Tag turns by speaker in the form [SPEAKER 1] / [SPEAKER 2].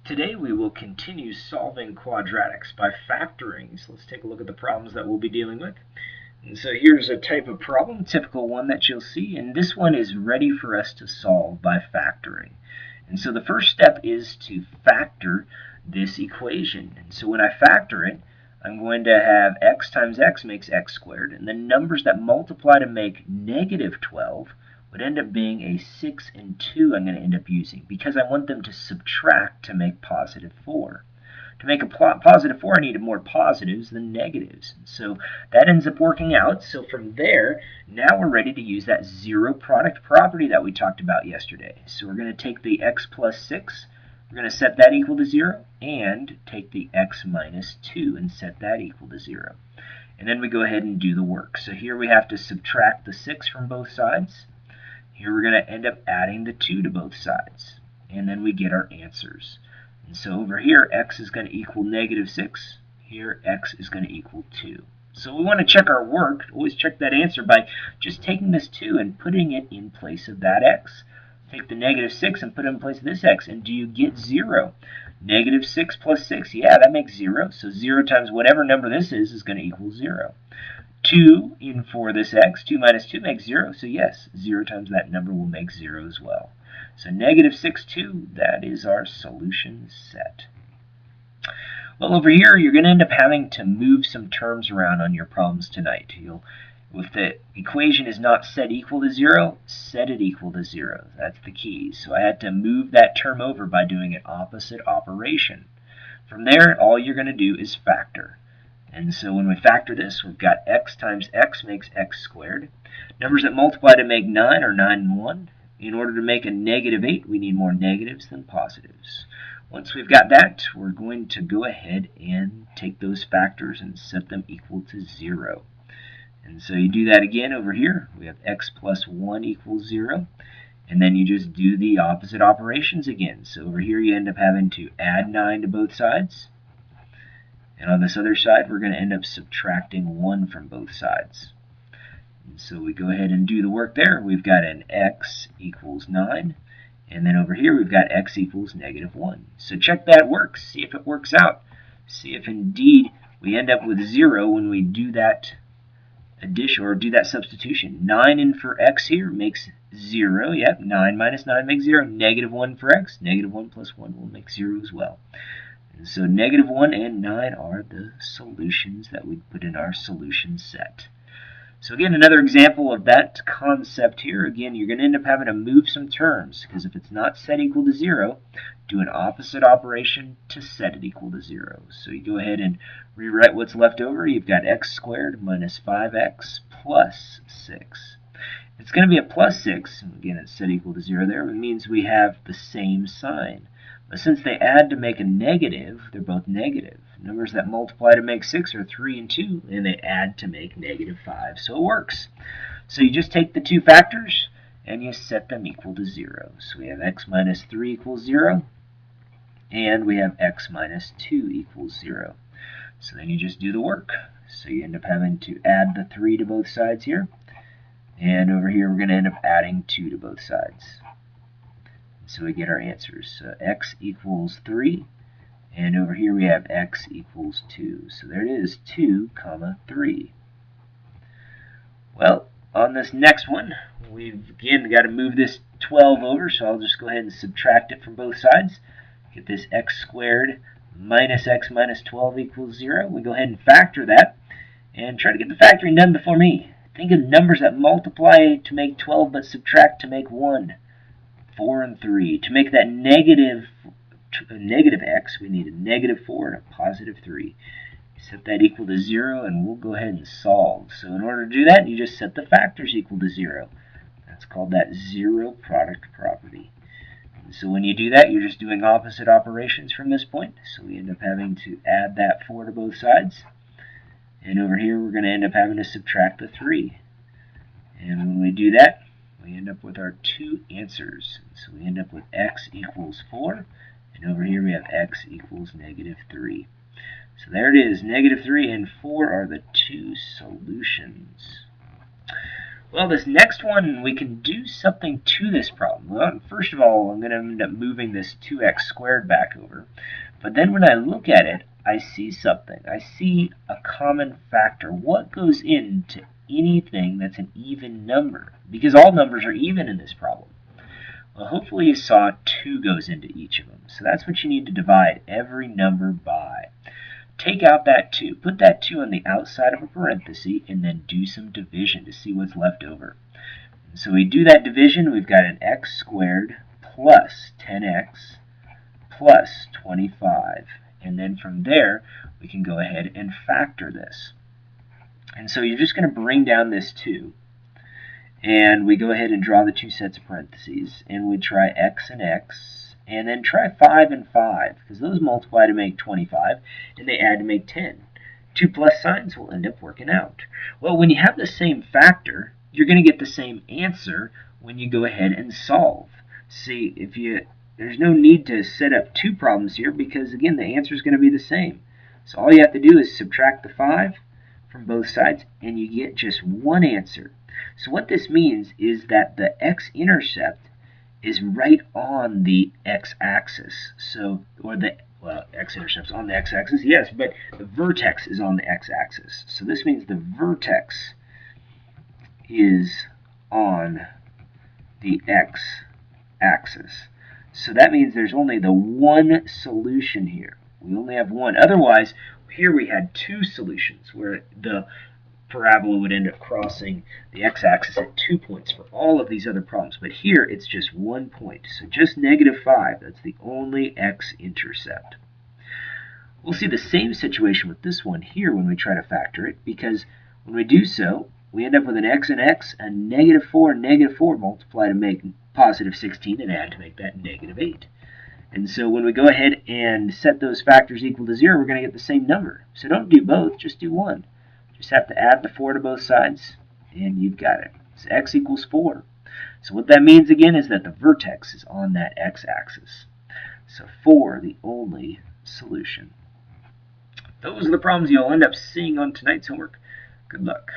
[SPEAKER 1] Today we will continue solving quadratics by factoring. So let's take a look at the problems that we'll be dealing with. And so here's a type of problem, typical one that you'll see, and this one is ready for us to solve by factoring. And so the first step is to factor this equation. And so when I factor it, I'm going to have x times x makes x squared, and the numbers that multiply to make negative 12 would end up being a 6 and 2 I'm going to end up using because I want them to subtract to make positive 4. To make a positive 4, I need more positives than negatives. So that ends up working out. So from there, now we're ready to use that zero product property that we talked about yesterday. So we're going to take the x plus 6, we're going to set that equal to 0, and take the x minus 2 and set that equal to 0. And then we go ahead and do the work. So here we have to subtract the 6 from both sides. Here we're going to end up adding the 2 to both sides. And then we get our answers. And so over here, x is going to equal negative 6. Here, x is going to equal 2. So we want to check our work. Always check that answer by just taking this 2 and putting it in place of that x. Take the negative 6 and put it in place of this x. And do you get 0? Negative 6 plus 6, yeah, that makes 0. So 0 times whatever number this is going to equal 0. 2 in for this x, 2 minus 2 makes 0, so yes, 0 times that number will make 0 as well. So negative 6, 2, that is our solution set. Well, over here, you're going to end up having to move some terms around on your problems tonight. If the equation is not set equal to 0, set it equal to 0. That's the key. So I had to move that term over by doing an opposite operation. From there, all you're going to do is factor. And so when we factor this, we've got x times x makes x squared. Numbers that multiply to make 9 are 9 and 1. In order to make a negative 8, we need more negatives than positives. Once we've got that, we're going to go ahead and take those factors and set them equal to 0. And so you do that again over here. We have x plus 1 equals 0. And then you just do the opposite operations again. So over here you end up having to add 9 to both sides. And on this other side, we're going to end up subtracting 1 from both sides. And so we go ahead and do the work there. We've got an x equals 9. And then over here, we've got x equals negative 1. So check that works. See if it works out. See if indeed we end up with 0 when we do that addition or do that substitution. 9 in for x here makes 0. Yep, 9 minus 9 makes 0. Negative 1 for x. Negative 1 plus 1 will make 0 as well. And so negative 1 and 9 are the solutions that we put in our solution set. So again, another example of that concept here. Again, you're going to end up having to move some terms, because if it's not set equal to 0, do an opposite operation to set it equal to 0. So you go ahead and rewrite what's left over. You've got x squared minus 5x plus 6. It's going to be a plus 6. Again, it's set equal to 0 there. It means we have the same sign. But since they add to make a negative, they're both negative. Numbers that multiply to make 6 are 3 and 2, and they add to make negative 5. So it works. So you just take the two factors, and you set them equal to 0. So we have x minus 3 equals 0, and we have x minus 2 equals 0. So then you just do the work. So you end up having to add the 3 to both sides here. And over here, we're going to end up adding 2 to both sides. So we get our answers. So x equals 3, and over here we have x equals 2. So there it is, 2, 3. Well, on this next one, we've again got to move this 12 over, so I'll just go ahead and subtract it from both sides. Get this x squared minus x minus 12 equals 0. We go ahead and factor that, and try to get the factoring done before me. Think of numbers that multiply to make 12 but subtract to make 1. 4 and 3. To make that negative x, we need a negative 4 and a positive 3. Set that equal to 0, and we'll go ahead and solve. So in order to do that, you just set the factors equal to 0. That's called that zero product property. And so when you do that, you're just doing opposite operations from this point. So we end up having to add that 4 to both sides. And over here, we're going to end up having to subtract the 3. And when we do that, we end up with our two answers. So we end up with x equals 4, and over here we have x equals negative 3. So there it is, negative 3 and 4 are the two solutions. Well, this next one, we can do something to this problem. Well, first of all, I'm going to end up moving this 2x squared back over. But then when I look at it, I see something. I see a common factor. What goes into anything that's an even number? Because all numbers are even in this problem. Well, hopefully you saw 2 goes into each of them. So that's what you need to divide every number by. Take out that 2. Put that 2 on the outside of a parenthesis, and then do some division to see what's left over. So we do that division, we've got an x squared plus 10x plus 25. And then from there, we can go ahead and factor this. And so you're just going to bring down this 2. And we go ahead and draw the 2 sets of parentheses. And we try x and x. And then try 5 and 5, because those multiply to make 25, and they add to make 10. 2 plus signs will end up working out. Well, when you have the same factor, you're going to get the same answer when you go ahead and solve. See, there's no need to set up 2 problems here, because again, the answer is going to be the same. So all you have to do is subtract the 5 from both sides, and you get just one answer. So what this means is that the x-intercept is right on the x-axis. So, x-intercept's on the x-axis, yes, but the vertex is on the x-axis. So this means the vertex is on the x-axis. So that means there's only the one solution here. We only have one. Otherwise, here we had 2 solutions where the parabola would end up crossing the x-axis at 2 points for all of these other problems. But here, it's just 1 point. So just -5. That's the only x-intercept. We'll see the same situation with this one here when we try to factor it, because when we do so, we end up with an x and x, a -4 and -4 multiply to make +16 and add to make that -8. And so when we go ahead and set those factors equal to 0, we're going to get the same number. So don't do both, just do one. Just have to add the 4 to both sides, and you've got it. So x equals 4. So what that means again is that the vertex is on that x-axis. So 4, the only solution. Those are the problems you'll end up seeing on tonight's homework. Good luck.